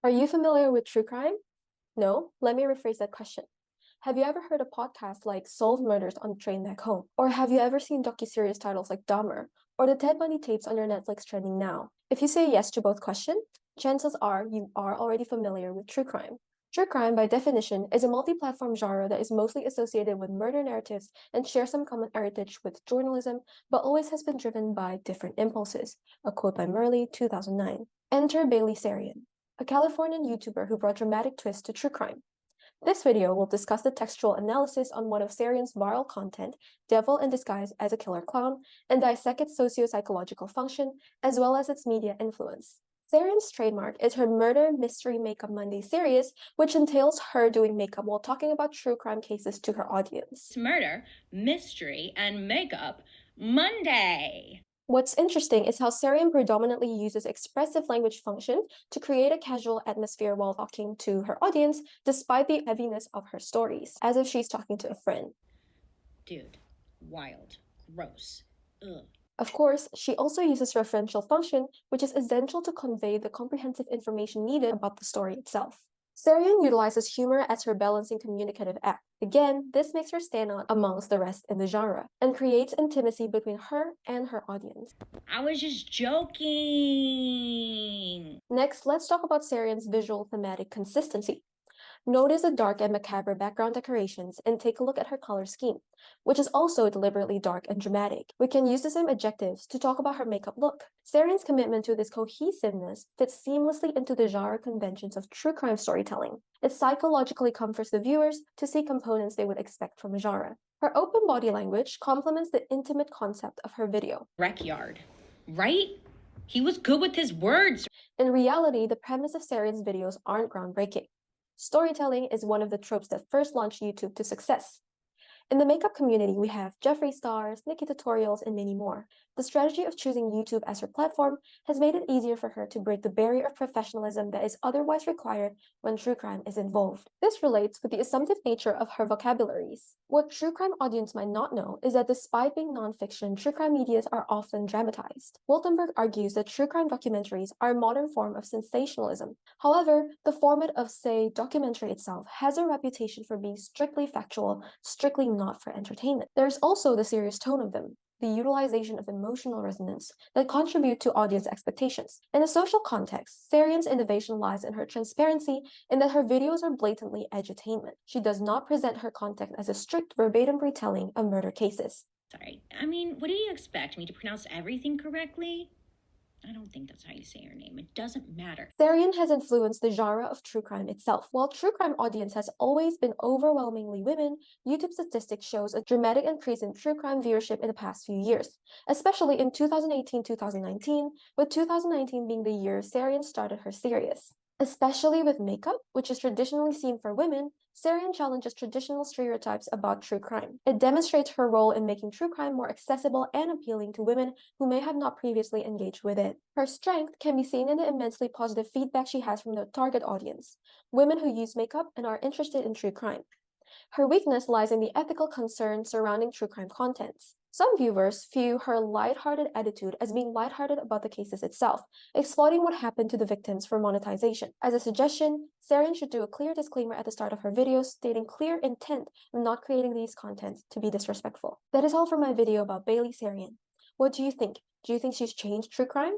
Are you familiar with true crime? No? Let me rephrase that question. Have you ever heard a podcast like Solve Murders on the Train Back Home? Or have you ever seen docuseries titles like Darma or the Ted Bundy tapes on your Netflix trending now? If you say yes to both questions, chances are you are already familiar with true crime. True crime, by definition, is a multi-platform genre that is mostly associated with murder narratives and shares some common heritage with journalism, but always has been driven by different impulses. A quote by Murley, 2009. Enter Bailey Sarian, a Californian YouTuber who brought dramatic twists to true crime. This video will discuss the textual analysis on one of Sarian's viral content, Devil in Disguise as a Killer Clown, and dissect its socio-psychological function, as well as its media influence. Sarian's trademark is her Murder Mystery Makeup Monday series, which entails her doing makeup while talking about true crime cases to her audience. Murder, Mystery, and Makeup Monday. What's interesting is how Sarian predominantly uses expressive language function to create a casual atmosphere while talking to her audience, despite the heaviness of her stories, as if she's talking to a friend. Dude, wild, gross, ugh. Of course, she also uses referential function, which is essential to convey the comprehensive information needed about the story itself. Sarian utilizes humor as her balancing communicative act. Again, this makes her stand out amongst the rest in the genre and creates intimacy between her and her audience. I was just joking. Next, let's talk about Sarian's visual thematic consistency. Notice the dark and macabre background decorations and take a look at her color scheme, which is also deliberately dark and dramatic. We can use the same adjectives to talk about her makeup look. Sarian's commitment to this cohesiveness fits seamlessly into the genre conventions of true crime storytelling. It psychologically comforts the viewers to see components they would expect from a genre. Her open body language complements the intimate concept of her video. Wreckyard, right? He was good with his words. In reality, the premise of Sarian's videos aren't groundbreaking. Storytelling is one of the tropes that first launched YouTube to success. In the makeup community, we have Jeffree Stars, Nikki Tutorials, and many more. The strategy of choosing YouTube as her platform has made it easier for her to break the barrier of professionalism that is otherwise required when true crime is involved. This relates with the assumptive nature of her vocabularies. What true crime audience might not know is that despite being nonfiction, true crime medias are often dramatized. Waltenberg argues that true crime documentaries are a modern form of sensationalism. However, the format of, say, documentary itself has a reputation for being strictly factual, strictly not for entertainment. There's also the serious tone of them, the utilization of emotional resonance that contribute to audience expectations. In a social context, Sarian's innovation lies in her transparency in that her videos are blatantly edutainment. She does not present her content as a strict verbatim retelling of murder cases. Sorry, I mean, what do you expect me to pronounce everything correctly? I don't think that's how you say her name. It doesn't matter. Sarian has influenced the genre of true crime itself. While true crime audience has always been overwhelmingly women, YouTube statistics shows a dramatic increase in true crime viewership in the past few years, especially in 2018-2019, with 2019 being the year Sarian started her series. Especially with makeup, which is traditionally seen for women, Sarian challenges traditional stereotypes about true crime. It demonstrates her role in making true crime more accessible and appealing to women who may have not previously engaged with it. Her strength can be seen in the immensely positive feedback she has from the target audience, women who use makeup and are interested in true crime. Her weakness lies in the ethical concerns surrounding true crime contents. Some viewers view her lighthearted attitude as being lighthearted about the cases itself, exploiting what happened to the victims for monetization. As a suggestion, Sarian should do a clear disclaimer at the start of her videos stating clear intent of not creating these contents to be disrespectful. That is all for my video about Bailey Sarian. What do you think? Do you think she's changed true crime?